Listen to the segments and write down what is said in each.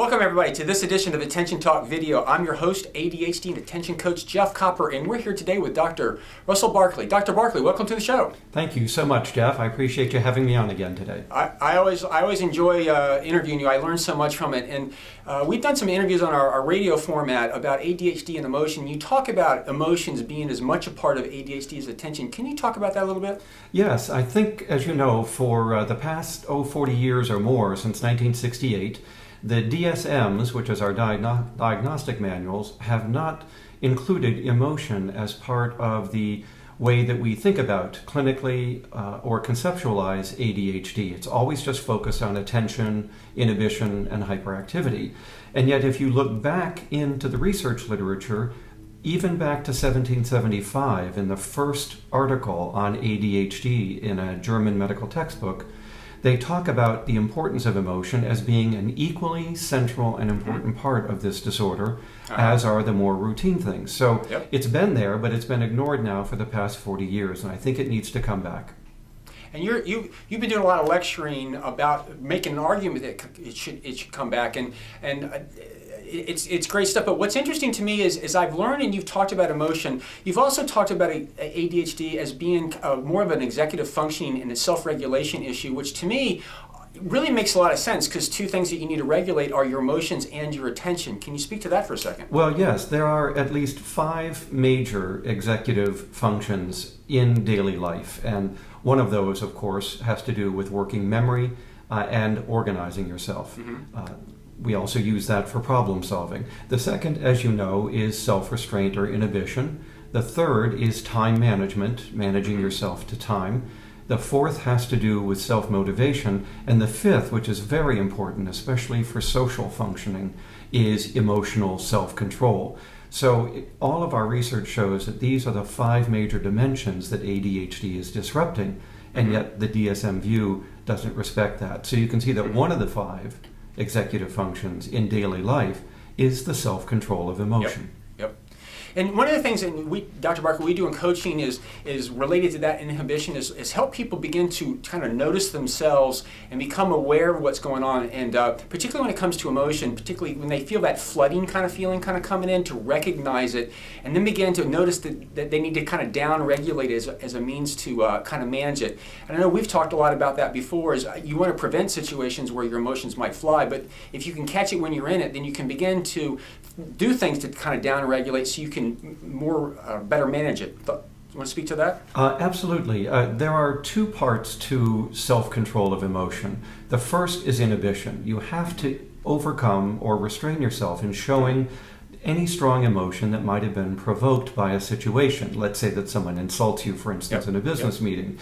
Welcome everybody to this edition of Attention Talk Video. I'm your host, ADHD and Attention Coach Jeff Copper, and we're here today with Dr. Russell Barkley. Dr. Barkley, welcome to the show. Thank you so much, Jeff. I appreciate you having me on again today. I always enjoy interviewing you. I learn so much from it, and we've done some interviews on our radio format about ADHD and emotion. You talk about emotions being as much a part of ADHD as attention. Can you talk about that a little bit? Yes, I think, as you know, for the past 40 years or more, since 1968, the DSMs, which is our diagnostic manuals, have not included emotion as part of the way that we think about clinically or conceptualize ADHD. It's always just focused on attention, inhibition, and hyperactivity. And yet if you look back into the research literature, even back to 1775, in the first article on ADHD in a German medical textbook, they talk about the importance of emotion as being an equally central and important part of this disorder, as are the more routine things. So It's been there, but it's been ignored now for the past 40 years, and I think it needs to come back. And you've been doing a lot of lecturing about making an argument that it should come back, and it's great stuff. But what's interesting to me is I've learned, and you've talked about emotion, you've also talked about ADHD as being more of an executive functioning and a self-regulation issue, which to me really makes a lot of sense, because two things that you need to regulate are your emotions and your attention. Can you speak to that for a second? Well, yes, there are at least 5 major executive functions in daily life, and one of those, of course, has to do with working memory and organizing yourself. We also use that for problem solving. The second, as you know, is self-restraint or inhibition. The third is time management, managing yourself to time. The fourth has to do with self-motivation. And the fifth, which is very important, especially for social functioning, is emotional self-control. So all of our research shows that these are the 5 major dimensions that ADHD is disrupting, and yet the DSM view doesn't respect that. So you can see that one of the 5 executive functions in daily life is the self-control of emotion. Yep. And one of the things that Dr. Barker, we do in coaching is related to that inhibition is help people begin to kind of notice themselves and become aware of what's going on. And particularly when it comes to emotion, particularly when they feel that flooding kind of feeling kind of coming in, to recognize it and then begin to notice that they need to kind of down-regulate as a means to kind of manage it. And I know we've talked a lot about that before, is you want to prevent situations where your emotions might fly, but if you can catch it when you're in it, then you can begin to do things to kind of down-regulate so you can better manage it. You want to speak to that? Absolutely. There are 2 parts to self-control of emotion. The first is inhibition. You have to overcome or restrain yourself in showing any strong emotion that might have been provoked by a situation. Let's say that someone insults you, for instance, in a business meeting.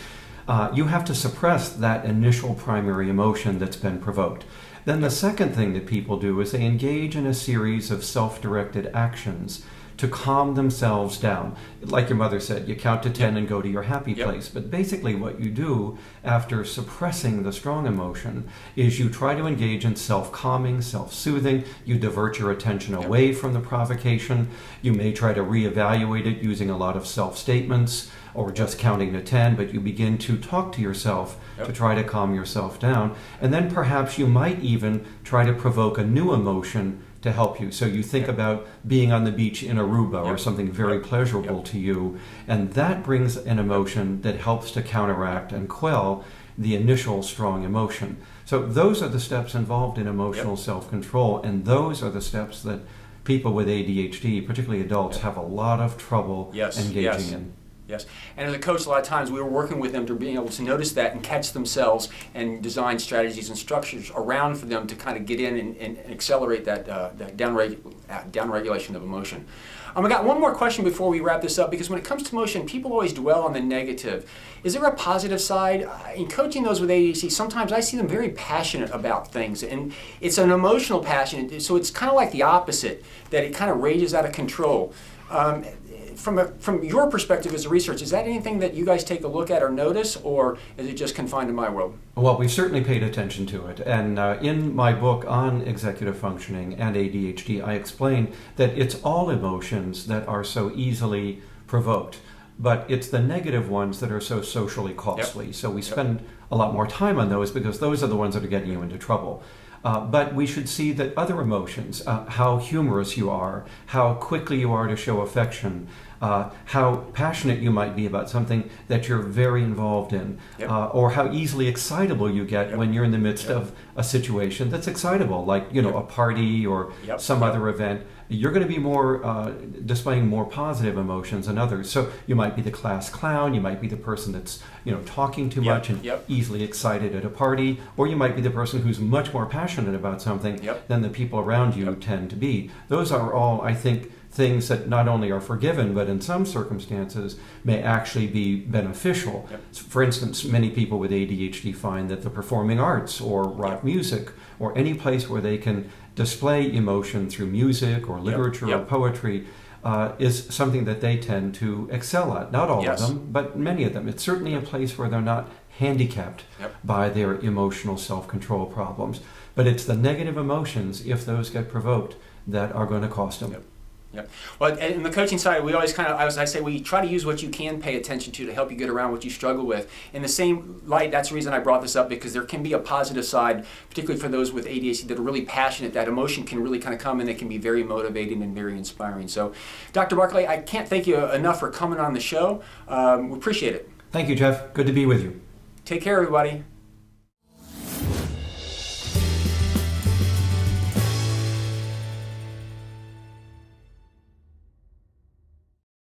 You have to suppress that initial primary emotion that's been provoked. Then the second thing that people do is they engage in a series of self-directed actions to calm themselves down. Like your mother said, you count to 10 and go to your happy place. But basically what you do after suppressing the strong emotion is you try to engage in self-calming, self-soothing. You divert your attention away from the provocation. You may try to reevaluate it using a lot of self-statements or just counting to 10, but you begin to talk to yourself to try to calm yourself down. And then perhaps you might even try to provoke a new emotion to help you. So you think about being on the beach in Aruba or something very pleasurable to you, and that brings an emotion that helps to counteract and quell the initial strong emotion. So those are the steps involved in emotional self-control, and those are the steps that people with ADHD, particularly adults, have a lot of trouble engaging in. Yes, and as a coach, a lot of times we were working with them to being able to notice that and catch themselves and design strategies and structures around for them to kind of get in and accelerate that down-regulation of emotion. I got one more question before we wrap this up, because when it comes to emotion, people always dwell on the negative. Is there a positive side? In coaching those with ADHD, sometimes I see them very passionate about things, and it's an emotional passion, so it's kind of like the opposite, that it kind of rages out of control. From your perspective as a researcher, is that anything that you guys take a look at or notice, or is it just confined to my world? Well, we've certainly paid attention to it. And in my book on executive functioning and ADHD, I explain that it's all emotions that are so easily provoked, but it's the negative ones that are so socially costly. So we spend a lot more time on those because those are the ones that are getting you into trouble. But we should see that other emotions, how humorous you are, how quickly you are to show affection, how passionate you might be about something that you're very involved in, Yep. or how easily excitable you get Yep. when you're in the midst Yep. of a situation that's excitable, like a party or Yep. some Yep. other event. You're going to be more displaying more positive emotions than others. So you might be the class clown, you might be the person that's talking too Yep. much and Yep. easily excited at a party, or you might be the person who's much more passionate about something Yep. than the people around you Yep. tend to be. Those are all, I think, things that not only are forgiven, but in some circumstances may actually be beneficial. Yep. For instance, many people with ADHD find that the performing arts or rock Yep. music or any place where they can display emotion through music or literature Yep. or poetry is something that they tend to excel at. Not all Yes. of them, but many of them. It's certainly a place where they're not handicapped Yep. by their emotional self-control problems. But it's the negative emotions, if those get provoked, that are going to cost them. Yep. Yep. Well, and in the coaching side, we always kind of, as I say, we try to use what you can pay attention to help you get around what you struggle with. In the same light, that's the reason I brought this up, because there can be a positive side, particularly for those with ADHD that are really passionate. That emotion can really kind of come and it can be very motivating and very inspiring. So, Dr. Barkley, I can't thank you enough for coming on the show. We appreciate it. Thank you, Jeff. Good to be with you. Take care, everybody.